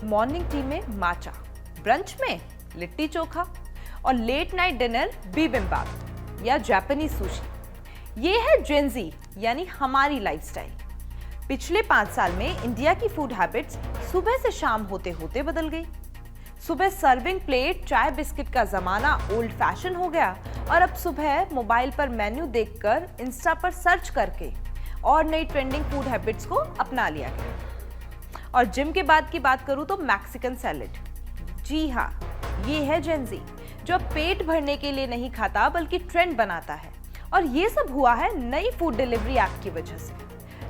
Morning tea में माचा, brunch में लिट्टी चोखा और लेट नाइट डिनर बिबिम्बाप या जापानीज सुशी। ये है जेन ज़ी यानी हमारी लाइफस्टाइल। पिछले 5 साल में इंडिया की फूड हैबिट्स सुबह से शाम होते होते बदल गई। सुबह सर्विंग प्लेट चाय बिस्किट का जमाना ओल्ड फैशन हो गया और अब सुबह मोबाइल पर मेन्यू देखकर इंस्टा पर सर्च करके और नई ट्रेंडिंग फूड हैबिट्स को अपना लिया गया। और जिम के बाद की बात करूं तो मैक्सिकन सैलेड। जी हाँ, ये है जेन ज़ी जो पेट भरने के लिए नहीं खाता बल्कि ट्रेंड बनाता है। और ये सब हुआ है नई फूड डिलीवरी ऐप की वजह से।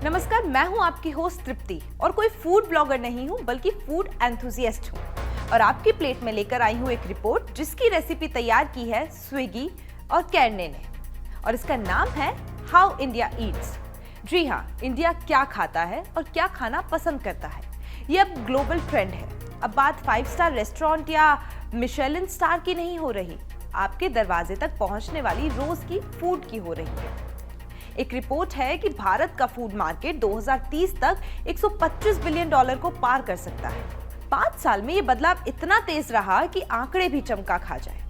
नमस्कार, मैं हूं आपकी होस्ट तृप्ति और कोई फूड ब्लॉगर नहीं हूं बल्कि फूड एंथुसियास्ट हूं। और आपकी प्लेट में लेकर आई हूं एक रिपोर्ट जिसकी रेसिपी तैयार की है स्विगी और कैरने ने, और इसका नाम है हाउ इंडिया ईट्स। जी हाँ, इंडिया क्या खाता है और क्या खाना पसंद करता है, ये अब ग्लोबल ट्रेंड है। अब बात 5 स्टार रेस्टोरेंट या मिशेलिन स्टार की नहीं हो रही, आपके दरवाजे तक पहुंचने वाली रोज की फूड की हो रही है। एक रिपोर्ट है कि भारत का फूड मार्केट 2030 तक $125 बिलियन को पार कर सकता है। 5 साल में ये बदलाव इतना तेज रहा कि आंकड़े भी चमका खा जाए।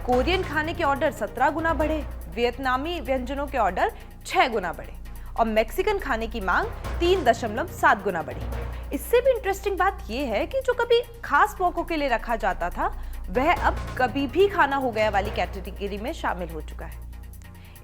कोरियन खाने के ऑर्डर 17 गुना बढ़े, वियतनामी व्यंजनों के ऑर्डर 6 गुना बढ़े और मैक्सिकन खाने की मांग 3.7 गुना बढ़ी। इससे भी इंटरेस्टिंग बात यह है कि जो कभी खास मौकों के लिए रखा जाता था वह अब कभी भी खाना हो गया वाली कैटेगरी में शामिल हो चुका है।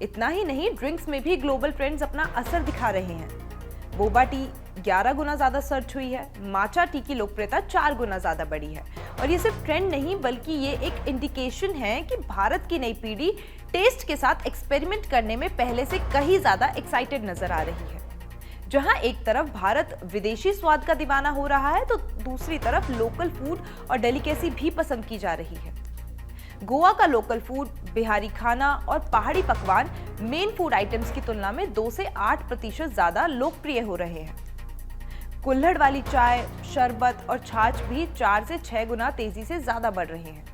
इतना ही नहीं, ड्रिंक्स में भी ग्लोबल ट्रेंड्स अपना असर दिखा रहे हैं। बोबा टी 11 गुना ज्यादा सर्च हुई है, माचा टी की लोकप्रियता 4 गुना ज्यादा बढ़ी है। और ये सिर्फ ट्रेंड नहीं बल्कि ये एक इंडिकेशन है कि भारत की नई पीढ़ी टेस्ट के साथ एक्सपेरिमेंट करने में पहले से कहीं ज्यादा एक्साइटेड नजर आ रही है। जहां एक तरफ भारत विदेशी स्वाद का दीवाना हो रहा है तो दूसरी तरफ लोकल फूड और डेलिकेसी भी पसंद की जा रही है। गोवा का लोकल फूड, बिहारी खाना और पहाड़ी पकवान मेन फूड आइटम्स की तुलना में 2 से 8% ज्यादा लोकप्रिय हो रहे हैं। कुल्हड़ वाली चाय, शरबत और छाछ भी 4 से 6 गुना तेजी से ज्यादा बढ़ रहे हैं।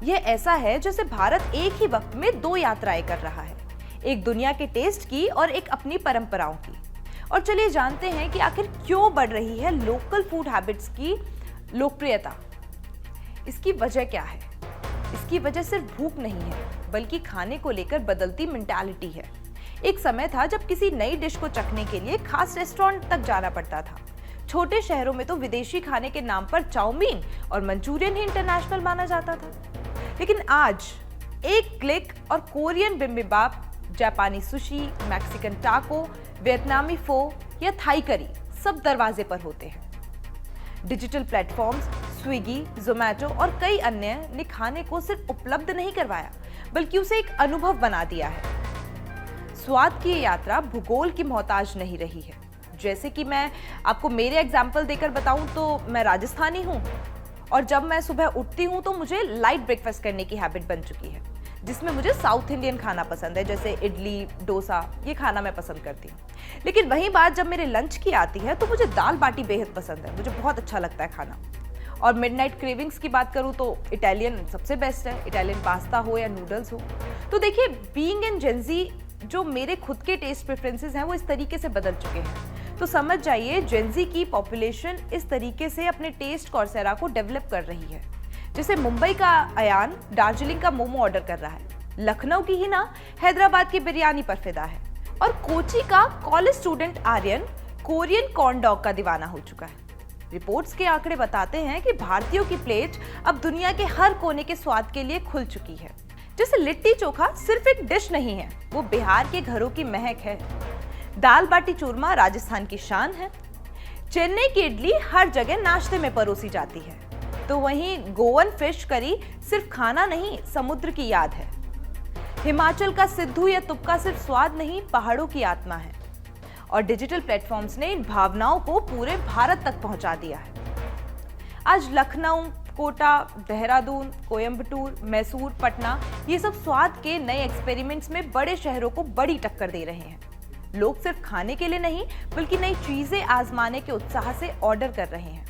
यह ऐसा है जैसे भारत एक ही वक्त में 2 यात्राएं कर रहा है, एक दुनिया के टेस्ट की और एक अपनी परंपराओं की। और चलिए जानते हैं कि आखिर क्यों बढ़ रही है लोकल फूड हैबिट्स की लोकप्रियता। इसकी वजह क्या है? इसकी वजह सिर्फ भूख नहीं है बल्कि खाने को लेकर बदलती मेंटालिटी है। एक समय था जब किसी नई डिश को चखने के लिए खास रेस्टोरेंट तक जाना पड़ता था। छोटे शहरों में तो विदेशी खाने के नाम पर चाउमीन और मंचूरियन ही इंटरनेशनल माना जाता था। लेकिन आज एक क्लिक और कोरियन बिबिम्बाप, जापानी सुशी, मैक्सिकन टाको, वियतनामी फो या थाई करी सब दरवाजे पर होते हैं। डिजिटल प्लेटफॉर्म्स स्विगी, जोमैटो और कई अन्य ने खाने को सिर्फ उपलब्ध नहीं करवाया बल्कि उसे एक अनुभव बना दिया है। स्वाद की ये यात्रा भूगोल की मोहताज नहीं रही है। जैसे कि मैं आपको मेरे एग्जाम्पल देकर बताऊं तो मैं राजस्थानी हूं और जब मैं सुबह उठती हूं तो मुझे लाइट ब्रेकफास्ट करने की हैबिट बन चुकी है, जिसमें मुझे साउथ इंडियन खाना पसंद है, जैसे इडली, डोसा, ये खाना मैं पसंद करती हूँ। लेकिन वही बात जब मेरे लंच की आती है तो मुझे दाल बाटी बेहद पसंद है, मुझे बहुत अच्छा लगता है खाना। और मिडनाइट क्रेविंग्स की बात करूँ तो इटालियन सबसे बेस्ट है, इटालियन पास्ता हो या नूडल्स हो। तो देखिए, बीइंग इन जेन ज़ी जो मेरे खुद के टेस्ट प्रेफरेंसेस हैं वो इस तरीके से बदल चुके हैं। तो समझ जाइए, जेन ज़ी की पॉपुलेशन इस तरीके से अपने टेस्ट कॉर्सेरा को डेवलप कर रही है। जैसे मुंबई का अयान दार्जिलिंग का मोमो ऑर्डर कर रहा है, लखनऊ की हिना हैदराबाद की बिरयानी पर फिदा है और कोची का college student Aryan Korean corn dog का दीवाना हो चुका है। रिपोर्ट्स के आंकड़े बताते हैं कि भारतीयों की प्लेट अब दुनिया के हर कोने के स्वाद के लिए खुल चुकी है। जैसे लिट्टी चोखा सिर्फ एक डिश नहीं है, वो बिहार के घरों की महक है। दाल बाटी चूरमा राजस्थान की शान है। चेन्नई की इडली हर जगह नाश्ते में परोसी जाती है। तो वहीं गोवन फिश करी सिर्फ खाना नहीं, समुद्र की याद है। हिमाचल का सिद्धू या तुपका सिर्फ स्वाद नहीं, पहाड़ों की आत्मा है। और डिजिटल प्लेटफॉर्म्स ने इन भावनाओं को पूरे भारत तक पहुंचा दिया है। आज लखनऊ, कोटा, देहरादून, कोयंबटूर, मैसूर, पटना, ये सब स्वाद के नए एक्सपेरिमेंट्स में बड़े शहरों को बड़ी टक्कर दे रहे हैं। लोग सिर्फ खाने के लिए नहीं बल्कि नई चीजें आजमाने के उत्साह से ऑर्डर कर रहे हैं।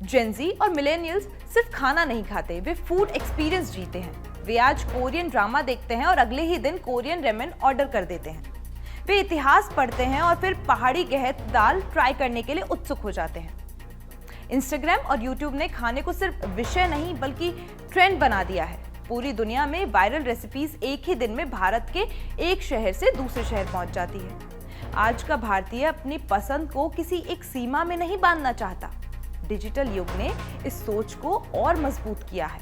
जेन ज़ी और मिलेनियल्स सिर्फ खाना नहीं खाते, वे फूड एक्सपीरियंस जीते हैं। वे आज कोरियन ड्रामा देखते हैं और अगले ही दिन कोरियन रेमेन ऑर्डर कर देते हैं। वे इतिहास पढ़ते हैं और फिर पहाड़ी गहत दाल ट्राई करने के लिए उत्सुक हो जाते हैं। इंस्टाग्राम और यूट्यूब ने खाने को सिर्फ विषय नहीं बल्कि ट्रेंड बना दिया है। पूरी दुनिया में वायरल रेसिपीज एक ही दिन में भारत के एक शहर से दूसरे शहर पहुंच जाती है। आज का भारतीय अपनी पसंद को किसी एक सीमा में नहीं बांधना चाहता। डिजिटल युग ने इस सोच को और मजबूत किया है।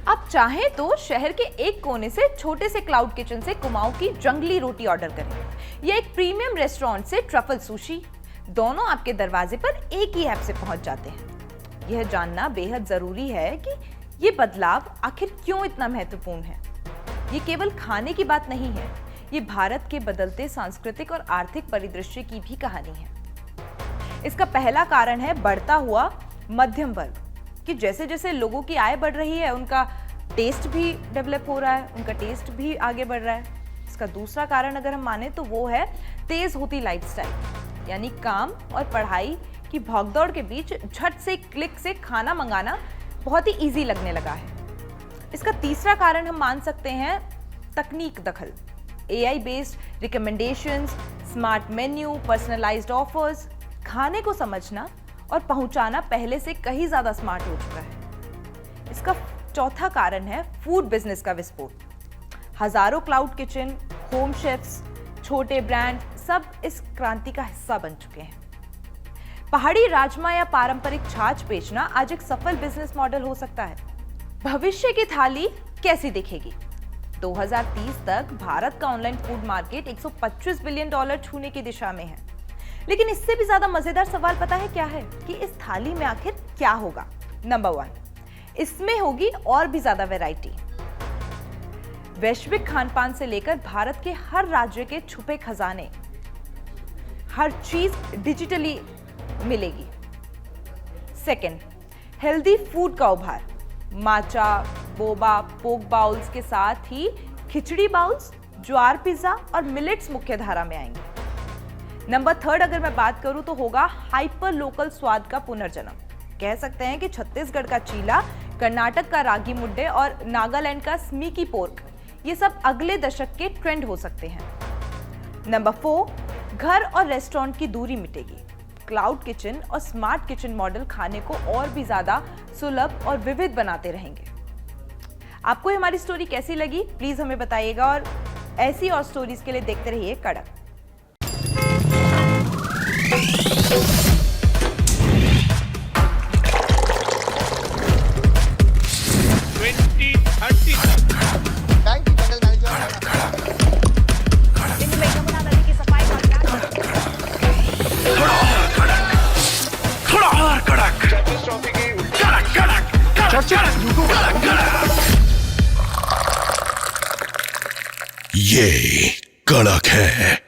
आप चाहें तो शहर के एक कोने से छोटे से क्लाउड किचन से कुमाऊं की जंगली रोटी ऑर्डर करें या एक प्रीमियम रेस्टोरेंट से ट्रफल सुशी, दोनों आपके दरवाजे पर एक ही ऐप से पहुंच जाते हैं। यह जानना बेहद जरूरी है कि ये बदलाव आखिर क्यों इतना महत्वपूर्ण है। ये केवल खाने की बात नहीं है, ये भारत के बदलते सांस्कृतिक और आर्थिक परिदृश्य की भी कहानी है। इसका पहला कारण है बढ़ता हुआ मध्यम वर्ग, कि जैसे जैसे लोगों की आय बढ़ रही है उनका टेस्ट भी डेवलप हो रहा है, उनका टेस्ट भी आगे बढ़ रहा है। इसका दूसरा कारण अगर हम माने तो वो है तेज होती लाइफस्टाइल, यानी काम और पढ़ाई की भागदौड़ के बीच झट से क्लिक से खाना मंगाना बहुत ही इजी लगने लगा है। इसका तीसरा कारण हम मान सकते हैं तकनीक दखल। AI based recommendations, smart menu, personalised offers, खाने को समझना और पहुंचाना पहले से कहीं ज्यादा स्मार्ट हो चुका है। इसका चौथा कारण है फूड बिजनेस का विस्फोट। हजारों क्लाउड किचन, होम शेफ्स, छोटे ब्रांड सब इस क्रांति का हिस्सा बन चुके हैं। पहाड़ी राजमा या पारंपरिक छाछ बेचना आज एक सफल बिजनेस मॉडल हो सकता है। भविष्य की थाली कैसी दिखेगी? 2030 तक भारत का ऑनलाइन फूड मार्केट $125 बिलियन छूने की दिशा में है। लेकिन इससे भी ज्यादा मजेदार सवाल पता है क्या है कि इस थाली में आखिर क्या होगा? नंबर 1, इसमें होगी और भी ज्यादा वैरायटी। वैश्विक खान पान से लेकर भारत के हर राज्य के छुपे खजाने, हर चीज डिजिटली मिलेगी। सेकंड, हेल्दी फूड का उभार। माचा, बोबा, पोक बाउल्स के साथ ही खिचड़ी बाउल्स, ज्वार पिज्जा और मिलेट्स मुख्य धारा में आएंगे। नंबर 3 अगर मैं बात करूं तो होगा हाइपर लोकल स्वाद का पुनर्जन्म। कह सकते हैं कि छत्तीसगढ़ का चीला, कर्नाटक का रागी मुड्डे और नागालैंड का स्मीकी पोर्क, ये सब अगले दशक के ट्रेंड हो सकते हैं। नंबर 4, घर और रेस्टोरेंट की दूरी मिटेगी। क्लाउड किचन और स्मार्ट किचन मॉडल खाने को और भी ज्यादा सुलभ और विविध बनाते रहेंगे। आपको हमारी स्टोरी कैसी लगी प्लीज हमें बताइएगा और ऐसी और स्टोरीज के लिए देखते रहिए कड़क। ये कड़क है।